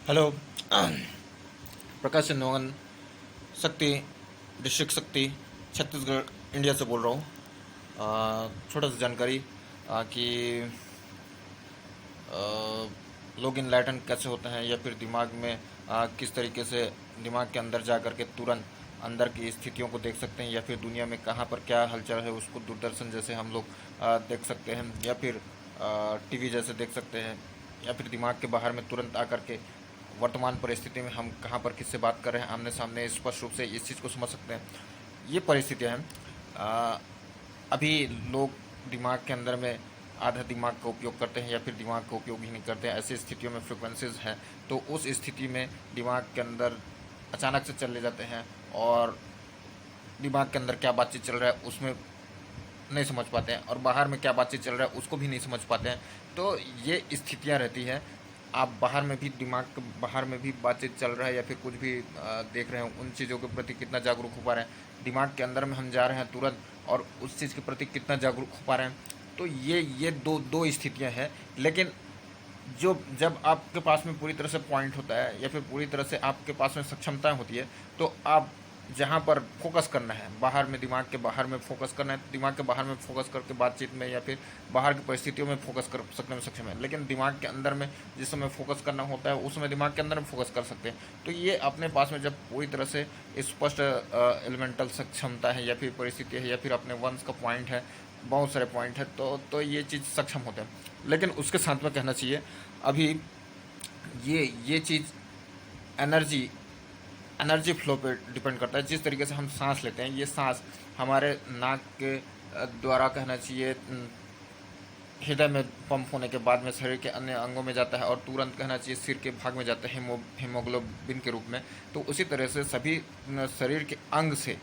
Hello. प्रकाश चंदोवन, शक्ति, district शक्ति, Chhattisgarh, India से बोल रहा हूँ। छोटा सा जानकारी कि लोग इनलाइटन कैसे होते हैं, या फिर दिमाग में किस तरीके से दिमाग के अंदर जा कर के तुरंत अंदर की स्थितियों को देख सकते हैं, या फिर दुनिया में कहाँ पर क्या हलचल है उसको दूरदर्शन जैसे हम लोग देख सकते हैं, या फिर टीवी जैसे देख सकते हैं, या फिर दिमाग के बाहर में तुरंत आकर के वर्तमान परिस्थिति में हम कहाँ पर किससे बात कर रहे हैं आमने सामने स्पष्ट रूप से इस चीज़ को समझ सकते हैं। ये परिस्थितियाँ हैं। अभी लोग दिमाग के अंदर में आधा दिमाग का उपयोग करते हैं, या फिर दिमाग का उपयोग ही नहीं करते हैं। ऐसी स्थितियों में फ्रिक्वेंसीज हैं, तो उस स्थिति में दिमाग के अंदर अचानक से चले जाते हैं, और दिमाग के अंदर क्या बातचीत चल रहा है उसमें नहीं समझ पाते हैं, और बाहर में क्या बातचीत चल रहा है उसको भी नहीं समझ पाते हैं। तो ये स्थितियाँ रहती हैं। आप बाहर में भी दिमाग के बाहर में भी बातचीत चल रहा है, या फिर कुछ भी देख रहे हैं, उन चीज़ों के प्रति कितना जागरूक हो पा रहे हैं। दिमाग के अंदर में हम जा रहे हैं तुरंत, और उस चीज़ के प्रति कितना जागरूक हो पा रहे हैं। तो ये दो दो स्थितियाँ हैं। लेकिन जो जब आपके पास में पूरी तरह से पॉइंट होता है, या फिर पूरी तरह से आपके पास में सक्षमताएं होती है, तो आप जहाँ पर फोकस करना है, बाहर में दिमाग के बाहर में फोकस करना है, तो दिमाग के बाहर में फोकस करके बातचीत में या फिर बाहर की परिस्थितियों में फोकस कर सकने में सक्षम है। लेकिन दिमाग के अंदर में जिस समय फोकस करना होता है उस समय दिमाग के अंदर में फोकस कर सकते हैं। तो ये अपने पास में जब पूरी तरह से स्पष्ट एलिमेंटल सक्षमता है, या फिर परिस्थिति है, या फिर अपने वंश का पॉइंट है, बहुत सारे पॉइंट है, तो ये चीज़ सक्षम होते हैं। लेकिन उसके साथ में कहना चाहिए, अभी ये चीज़ एनर्जी एनर्जी फ्लो पे डिपेंड करता है। जिस तरीके से हम सांस लेते हैं, ये सांस हमारे नाक के द्वारा कहना चाहिए हृदय में पंप होने के बाद में शरीर के अन्य अंगों में जाता है, और तुरंत कहना चाहिए सिर के भाग में जाता है हीमोग्लोबिन के रूप में। तो उसी तरह से सभी शरीर के अंग से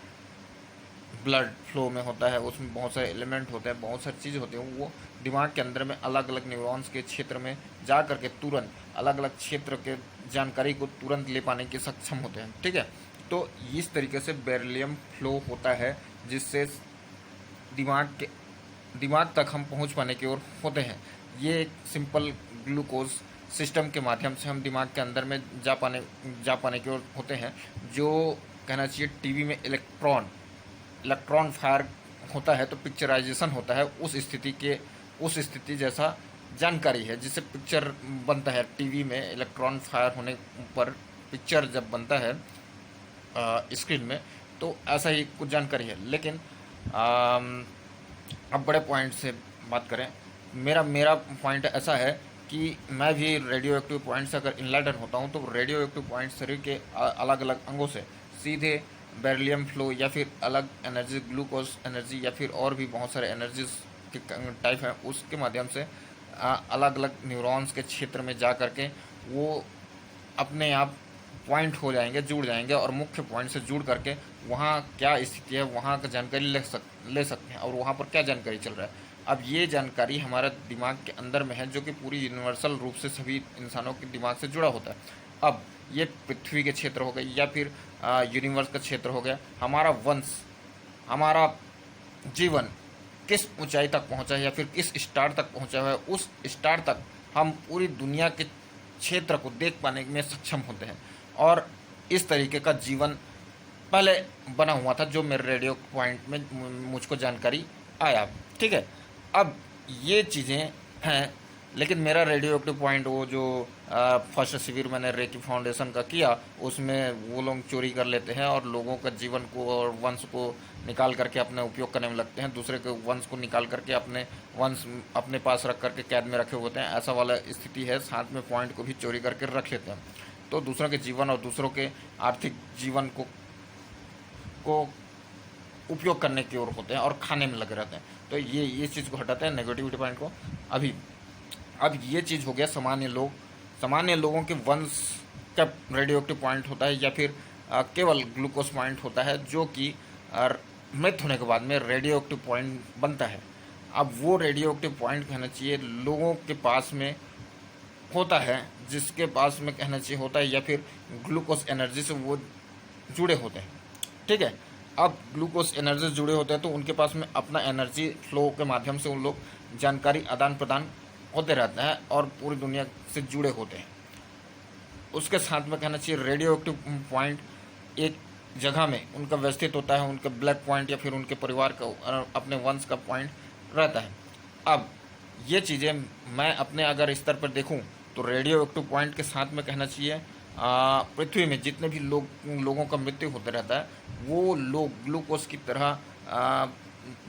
ब्लड फ्लो में होता है। उसमें बहुत सारे एलिमेंट होते हैं, बहुत सारी चीज़ होती हैं। वो दिमाग के अंदर में अलग अलग न्यूरॉन्स के क्षेत्र में जा करके तुरंत अलग अलग क्षेत्र के जानकारी को तुरंत ले पाने के सक्षम होते हैं। ठीक है, तो इस तरीके से बेरिलियम फ्लो होता है, जिससे दिमाग तक हम पहुंच पाने की ओर होते हैं। ये एक सिंपल ग्लूकोज सिस्टम के माध्यम से हम दिमाग के अंदर में जा पाने की ओर होते हैं। जो कहना चाहिए टीवी में इलेक्ट्रॉन फायर होता है, तो पिक्चराइजेशन होता है उस स्थिति जैसा जानकारी है, जिससे पिक्चर बनता है। टीवी में इलेक्ट्रॉन फायर होने पर पिक्चर जब बनता है स्क्रीन में, तो ऐसा ही कुछ जानकारी है। लेकिन अब बड़े पॉइंट से बात करें, मेरा मेरा पॉइंट ऐसा है कि मैं भी रेडियो एक्टिव पॉइंट से अगर इनलाइटन होता हूँ, तो रेडियो एक्टिव पॉइंट शरीर के अलग अलग अंगों से सीधे बेरिलियम फ्लो, या फिर अलग एनर्जी, ग्लूकोज एनर्जी, या फिर और भी बहुत सारे एनर्जीज के टाइप हैं, उसके माध्यम से अलग अलग न्यूरॉन्स के क्षेत्र में जा करके वो अपने आप पॉइंट हो जाएंगे, जुड़ जाएंगे, और मुख्य पॉइंट से जुड़ करके वहाँ क्या स्थिति है वहाँ का जानकारी ले सकते हैं, और वहाँ पर क्या जानकारी चल रहा है। अब ये जानकारी हमारा दिमाग के अंदर में है, जो कि पूरी यूनिवर्सल रूप से सभी इंसानों के दिमाग से जुड़ा होता है। अब ये पृथ्वी के क्षेत्र हो गए, या फिर यूनिवर्स का क्षेत्र हो गया, हमारा वंश, हमारा जीवन किस ऊंचाई तक पहुंचा है, या फिर किस स्टार तक पहुंचा हुआ है, उस स्टार तक हम पूरी दुनिया के क्षेत्र को देख पाने में सक्षम होते हैं। और इस तरीके का जीवन पहले बना हुआ था, जो मेरे रेडियो पॉइंट में मुझको जानकारी आया। ठीक है, अब ये चीज़ें हैं। लेकिन मेरा रेडियो एक्टिव पॉइंट, वो जो फर्स्ट शिविर मैंने रेकी फाउंडेशन का किया, उसमें वो लोग चोरी कर लेते हैं, और लोगों का जीवन को और वंश को निकाल करके अपने उपयोग करने में लगते हैं। दूसरे के वंश को निकाल करके अपने वंश अपने पास रख करके कैद में रखे होते हैं। ऐसा वाला स्थिति है। साथ में पॉइंट को भी चोरी करके रख लेते हैं। तो दूसरों के जीवन और दूसरों के आर्थिक जीवन को उपयोग करने की ओर होते हैं, और खाने में लगे रहते हैं। तो ये चीज़ को हटाते हैं, नेगेटिविटी पॉइंट को। अब ये चीज़ हो गया सामान्य लोगों के वंश का रेडियो एक्टिव पॉइंट होता है, या फिर केवल ग्लूकोज पॉइंट होता है, जो कि मृत होने के बाद में रेडियो एक्टिव पॉइंट बनता है। अब वो रेडियो एक्टिव पॉइंट कहना चाहिए लोगों के पास में होता है, जिसके पास में कहना चाहिए होता है, या फिर ग्लूकोज एनर्जी से वो जुड़े होते हैं। ठीक है, अब ग्लूकोज एनर्जी से जुड़े होते हैं, तो उनके पास में अपना एनर्जी फ्लो के माध्यम से उन लोग जानकारी आदान प्रदान होते रहते हैं, और पूरी दुनिया से जुड़े होते हैं। उसके साथ में कहना चाहिए रेडियो एक्टिव पॉइंट एक जगह में उनका व्यवस्थित होता है, उनके ब्लैक पॉइंट या फिर उनके परिवार का अपने वंश का पॉइंट रहता है। अब ये चीज़ें मैं अपने अगर स्तर पर देखूं तो रेडियो एक्टिव पॉइंट के साथ में कहना चाहिए पृथ्वी में जितने भी लोगों का मृत्यु होता रहता है वो लोग ग्लूकोज की तरह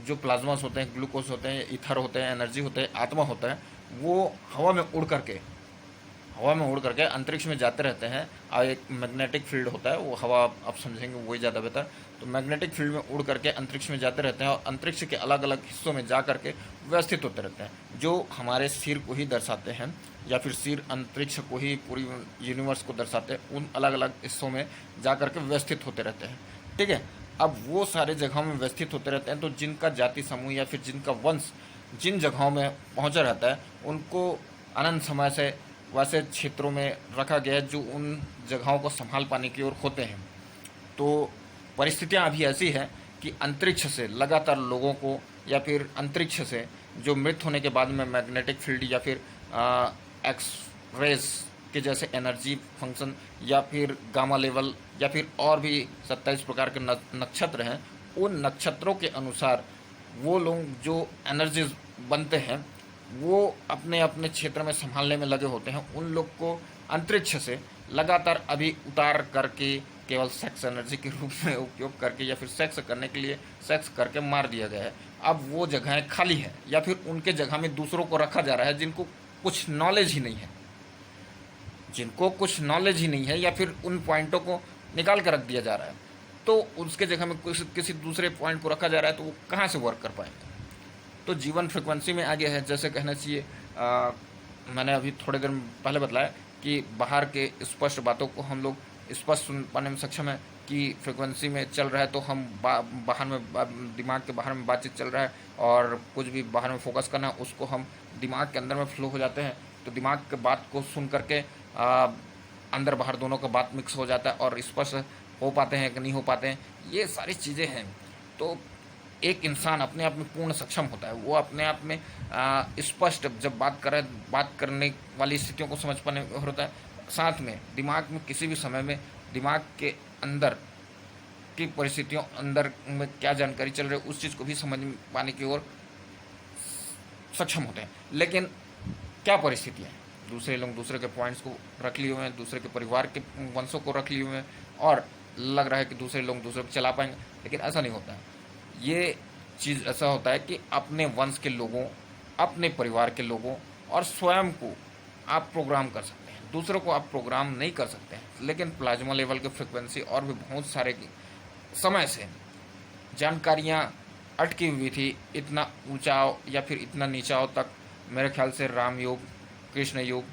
जो प्लाज्मास होते हैं, ग्लूकोज होते हैं, ईथर होते हैं, एनर्जी होते हैं, आत्मा होता है, वो हवा में उड़ करके अंतरिक्ष में जाते रहते हैं। और एक मैग्नेटिक फील्ड होता है, वो हवा आप समझेंगे वही ज़्यादा बेहतर। तो मैग्नेटिक फील्ड में उड़ करके अंतरिक्ष में जाते रहते हैं और अंतरिक्ष के अलग अलग हिस्सों में जा करके व्यवस्थित होते रहते हैं, जो हमारे सिर को ही दर्शाते हैं या फिर सिर अंतरिक्ष को ही, पूरी यूनिवर्स को दर्शाते हैं। उन अलग अलग हिस्सों में जा करके व्यवस्थित होते रहते हैं। ठीक है, अब वो सारे जगहों में व्यवस्थित होते रहते हैं, तो जिनका जाति समूह या फिर जिनका वंश जिन जगहों में पहुंचा रहता है उनको अनंत समय से वैसे क्षेत्रों में रखा गया है जो उन जगहों को संभाल पाने की ओर होते हैं। तो परिस्थितियां अभी ऐसी है कि अंतरिक्ष से लगातार लोगों को या फिर अंतरिक्ष से जो मृत होने के बाद में मैग्नेटिक फील्ड या फिर एक्स रेज के जैसे एनर्जी फंक्शन या फिर गामा लेवल या फिर और भी 27 प्रकार के नक्षत्र हैं, उन नक्षत्रों के अनुसार वो लोग जो एनर्जीज बनते हैं वो अपने अपने क्षेत्र में संभालने में लगे होते हैं। उन लोग को अंतरिक्ष से लगातार अभी उतार करके केवल सेक्स एनर्जी के रूप में उपयोग करके या फिर सेक्स करने के लिए सेक्स करके मार दिया गया है। अब वो जगहें खाली है या फिर उनके जगह में दूसरों को रखा जा रहा है जिनको कुछ नॉलेज ही नहीं है, या फिर उन पॉइंटों को निकाल कर रख दिया जा रहा है। तो उसके जगह में किसी दूसरे पॉइंट को रखा जा रहा है, तो वो कहाँ से वर्क कर पाएंगे। तो जीवन फ्रिक्वेंसी में आ गया है, जैसे कहना चाहिए मैंने अभी थोड़ी देर पहले बताया कि बाहर के स्पष्ट बातों को हम लोग स्पष्ट सुन पाने में सक्षम है कि फ्रिक्वेंसी में चल रहा है, तो हम बाहर में दिमाग के बाहर में बातचीत चल रहा है और कुछ भी बाहर में फोकस करना है उसको हम दिमाग के अंदर में फ्लो हो जाते हैं। तो दिमाग के बात को सुन करके अंदर बाहर दोनों का बात मिक्स हो जाता है और स्पष्ट हो पाते हैं कि नहीं हो पाते हैं, ये सारी चीज़ें हैं। तो एक इंसान अपने आप में पूर्ण सक्षम होता है, वो अपने आप में स्पष्ट जब बात करने वाली स्थितियों को समझ पाने होता है। साथ में दिमाग में किसी भी समय में दिमाग के अंदर की परिस्थितियों अंदर में क्या जानकारी चल रही है उस चीज़ को भी समझ पाने की ओर सक्षम होते हैं। लेकिन क्या परिस्थितियाँ हैं, दूसरे लोग दूसरे के पॉइंट्स को रख लिए हुए हैं, दूसरे के परिवार के वंशों को रख लिए हुए हैं और लग रहा है कि दूसरे लोग दूसरे को चला पाएंगे, लेकिन ऐसा नहीं होता है। ये चीज़ ऐसा होता है कि अपने वंश के लोगों, अपने परिवार के लोगों और स्वयं को आप प्रोग्राम कर सकते हैं, दूसरों को आप प्रोग्राम नहीं कर सकते हैं। लेकिन प्लाज्मा लेवल की फ्रिक्वेंसी और भी बहुत सारे समय से जानकारियाँ अटकी हुई थी, इतना ऊंचाव या फिर इतना नीचाव तक मेरे ख्याल से राम युग, कृष्ण युग,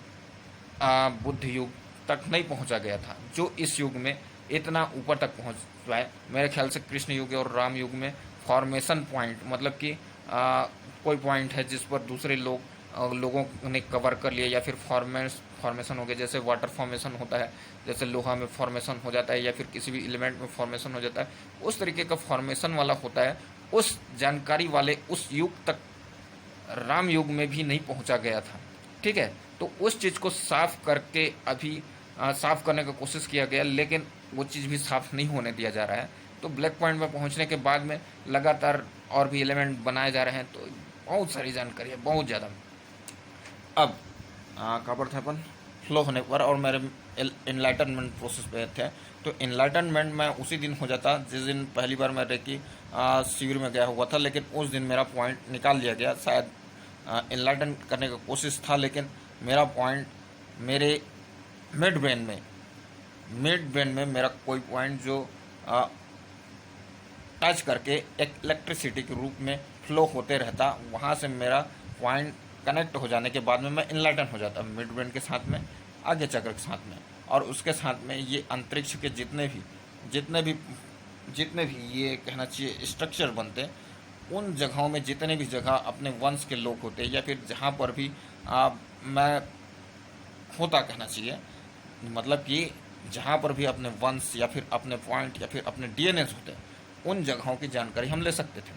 बुद्ध युग तक नहीं पहुंचा गया था, जो इस युग में इतना ऊपर तक पहुंच पाए। मेरे ख्याल से कृष्ण युग और राम युग में फॉर्मेशन पॉइंट मतलब कि कोई पॉइंट है जिस पर दूसरे लोगों ने कवर कर लिया या फिर फॉर्मेशन हो गया, जैसे वाटर फॉर्मेशन होता है, जैसे लोहा में फॉर्मेशन हो जाता है या फिर किसी भी एलिमेंट में फॉर्मेशन हो जाता है, उस तरीके का फॉर्मेशन वाला होता है। उस जानकारी वाले उस युग तक राम युग में भी नहीं पहुंचा गया था। ठीक है, तो उस चीज़ को साफ करके अभी साफ करने का कोशिश किया गया, लेकिन वो चीज़ भी साफ नहीं होने दिया जा रहा है। तो ब्लैक पॉइंट में पहुंचने के बाद में लगातार और भी एलिमेंट बनाए जा रहे हैं, तो बहुत सारी जानकारी है, बहुत ज़्यादा। अब कहाँ पर थे अपन, फ्लो होने पर, और मेरे इनलाइटनमेंट प्रोसेस पे थे। तो इनलाइटनमेंट में उसी दिन हो जाता जिस दिन पहली बार मैं रेकी शिविर में गया हुआ था, लेकिन उस दिन मेरा पॉइंट निकाल लिया गया। शायद इनलाइटन करने का कोशिश था, लेकिन मेरा पॉइंट मेरे मिड ब्रेन में मेरा कोई पॉइंट जो टच करके एक इलेक्ट्रिसिटी के रूप में फ्लो होते रहता, वहाँ से मेरा पॉइंट कनेक्ट हो जाने के बाद में मैं इनलाइटन हो जाता मिड ब्रेन के साथ में, आगे चक्र के साथ में, और उसके साथ में ये अंतरिक्ष के जितने भी ये कहना चाहिए स्ट्रक्चर बनते हैं, उन जगहों में जितने भी जगह अपने वंश के लोग होते हैं या फिर जहाँ पर भी मैं होता कहना चाहिए, मतलब कि जहाँ पर भी अपने वंश या फिर अपने पॉइंट या फिर अपने डीएनए होते हैं, उन जगहों की जानकारी हम ले सकते थे।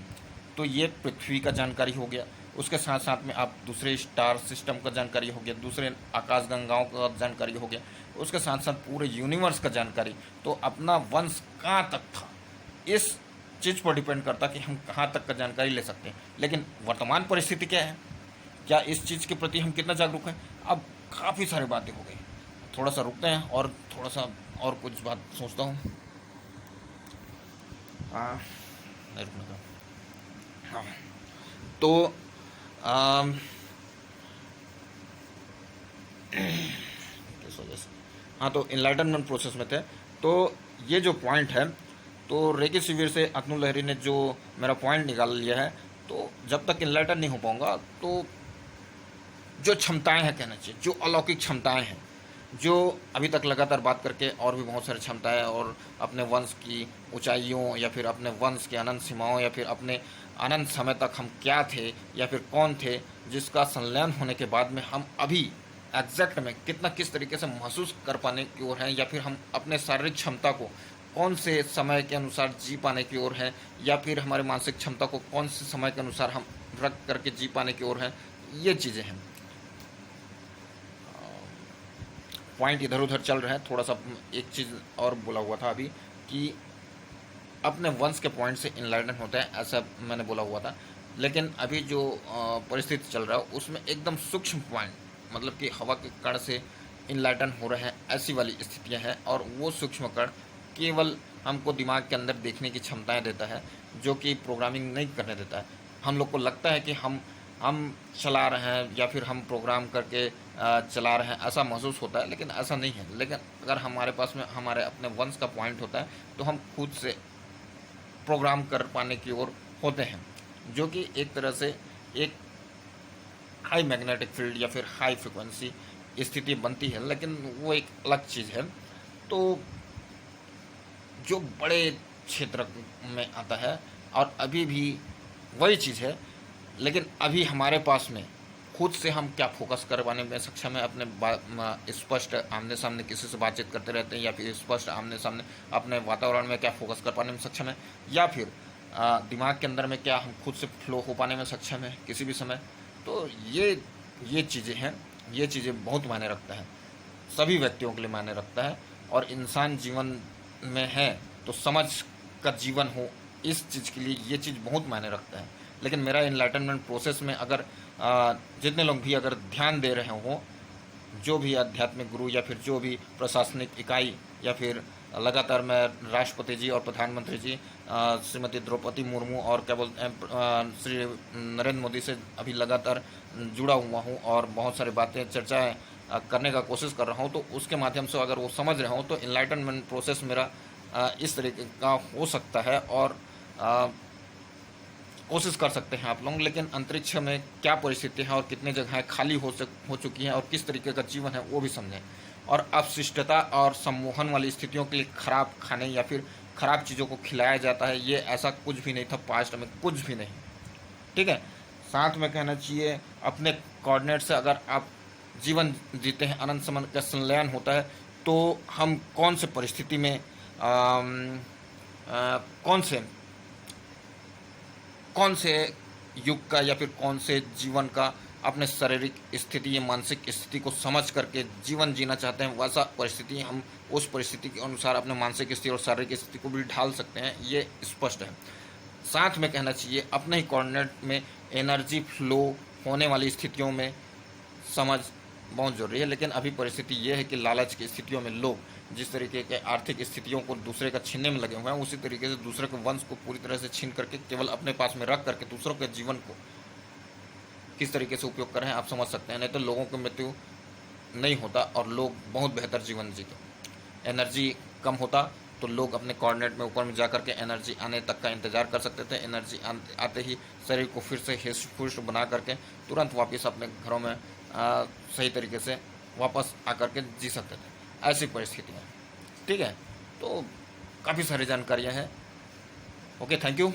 तो ये पृथ्वी का जानकारी हो गया, उसके साथ साथ में आप दूसरे स्टार सिस्टम का जानकारी हो गया, दूसरे आकाश गंगाओं का जानकारी हो गया, उसके साथ साथ पूरे यूनिवर्स का जानकारी। तो अपना वंश कहाँ तक था, इस चीज़ पर डिपेंड करता कि हम कहाँ तक का जानकारी ले सकते हैं। लेकिन वर्तमान परिस्थिति क्या है, क्या इस चीज़ के प्रति हम कितना जागरूक हैं? अब काफ़ी सारी बातें हो गई, थोड़ा सा रुकते हैं और थोड़ा सा और कुछ बात सोचता हूँ। नहीं रुकने का। हाँ, तो आम, किस वजह से, हाँ, तो इनलाइटनमेंट प्रोसेस में थे। तो ये जो पॉइंट है, तो रेकी शिविर से अतनु लहरी ने जो मेरा पॉइंट निकाल लिया है, तो जब तक इनलाइटन नहीं हो पाऊंगा, तो जो क्षमताएं हैं, कहना चाहिए जो अलौकिक क्षमताएं हैं, जो अभी तक लगातार बात करके और भी बहुत सारी क्षमताएं, और अपने वंश की ऊंचाइयों या फिर अपने वंश की अनंत सीमाओं या फिर अपने अनंत समय तक हम क्या थे या फिर कौन थे, जिसका संलयन होने के बाद में हम अभी एग्जैक्ट में कितना किस तरीके से महसूस कर पाने की ओर हैं, या फिर हम अपने शारीरिक क्षमता को कौन से समय के अनुसार जी पाने की ओर हैं, या फिर हमारे मानसिक क्षमता को कौन से समय के अनुसार हम रख करके जी पाने की ओर हैं, ये चीज़ें हैं। पॉइंट इधर उधर चल रहा है थोड़ा सा। एक चीज़ और बोला हुआ था अभी कि अपने वंश के पॉइंट से इनलाइटन होता है, ऐसा मैंने बोला हुआ था। लेकिन अभी जो परिस्थिति चल रहा है उसमें एकदम सूक्ष्म पॉइंट, मतलब कि हवा के कण से इनलाइटन हो रहे हैं, ऐसी वाली स्थितियां हैं। और वो सूक्ष्म कण केवल हमको दिमाग के अंदर देखने की क्षमताएं देता है, जो कि प्रोग्रामिंग नहीं करने देता है। हम लोग को लगता है कि हम चला रहे हैं या फिर हम प्रोग्राम करके चला रहे हैं, ऐसा महसूस होता है, लेकिन ऐसा नहीं है। लेकिन अगर हमारे पास में हमारे अपने वंश का पॉइंट होता है, तो हम खुद से प्रोग्राम कर पाने की ओर होते हैं, जो कि एक तरह से एक हाई मैग्नेटिक फील्ड या फिर हाई फ्रिक्वेंसी स्थिति बनती है, लेकिन वो एक अलग चीज़ है। तो जो बड़े क्षेत्र में आता है, और अभी भी वही चीज़ है, लेकिन अभी हमारे पास में खुद से हम क्या फोकस करवाने में सक्षम है, अपने स्पष्ट आमने सामने किसी से बातचीत करते रहते हैं, या फिर स्पष्ट आमने सामने अपने वातावरण में क्या फोकस कर पाने में सक्षम है, या फिर दिमाग के अंदर में क्या हम खुद से फ्लो हो पाने में सक्षम है किसी भी समय। तो ये चीज़ें हैं, ये चीज़ें बहुत मायने रखता है, सभी व्यक्तियों के लिए मायने रखता है। और इंसान जीवन में है तो समझ का जीवन हो, इस चीज़ के लिए ये चीज़ बहुत मायने रखता है। लेकिन मेरा इनलाइटनमेंट प्रोसेस में अगर जितने लोग भी अगर ध्यान दे रहे हों, जो भी आध्यात्मिक गुरु या फिर जो भी प्रशासनिक इकाई, या फिर लगातार मैं राष्ट्रपति जी और प्रधानमंत्री जी श्रीमती द्रौपदी मुर्मू और क्या बोलते हैं श्री नरेंद्र मोदी से अभी लगातार जुड़ा हुआ हूँ, और बहुत सारी बातें चर्चाएं करने का कोशिश कर रहा हूँ, तो उसके माध्यम से अगर वो समझ रहे हों, तो इनलाइटनमेंट प्रोसेस मेरा इस तरीके का हो सकता है। और कोशिश कर सकते हैं आप लोग। लेकिन अंतरिक्ष में क्या परिस्थिति है और कितने जगहें खाली हो चुकी हैं और किस तरीके का जीवन है वो भी समझें। और अपशिष्टता और सम्मोहन वाली स्थितियों के लिए खराब खाने या फिर खराब चीज़ों को खिलाया जाता है, ये ऐसा कुछ भी नहीं था पास्ट में, कुछ भी नहीं। ठीक है। साथ में कहना चाहिए अपने कोऑर्डिनेट से अगर आप जीवन जीते हैं, अनंत समय का संलयन होता है, तो हम कौन से परिस्थिति में कौन से युग का या फिर कौन से जीवन का अपने शारीरिक स्थिति या मानसिक स्थिति को समझ करके जीवन जीना चाहते हैं, वैसा परिस्थिति हम उस परिस्थिति के अनुसार अपने मानसिक स्थिति और शारीरिक स्थिति को भी ढाल सकते हैं, ये स्पष्ट है। साथ में कहना चाहिए अपने ही कोऑर्डिनेट में एनर्जी फ्लो होने वाली स्थितियों में समझ बहुत ज़रूरी है। लेकिन अभी परिस्थिति ये है कि लालच की स्थितियों में लोग जिस तरीके के आर्थिक स्थितियों को दूसरे का छीनने में लगे हुए हैं, उसी तरीके से दूसरे के वंश को पूरी तरह से छीन करके केवल अपने पास में रख करके दूसरों के जीवन को किस तरीके से उपयोग कर रहे हैं आप समझ सकते हैं। नहीं तो लोगों की मृत्यु नहीं होता और लोग बहुत बेहतर जीवन जीते। एनर्जी कम होता तो लोग अपने कोऑर्डिनेट में ऊपर में जा करके एनर्जी आने तक का इंतजार कर सकते थे। एनर्जी आते ही शरीर को फिर से हिस्ट पुष्ट बना करके तुरंत वापस अपने घरों में सही तरीके से वापस आकर के जी सकते थे। ऐसी परिस्थितियाँ, ठीक है। तो काफ़ी सारी जानकारियाँ हैं। Okay, thank you.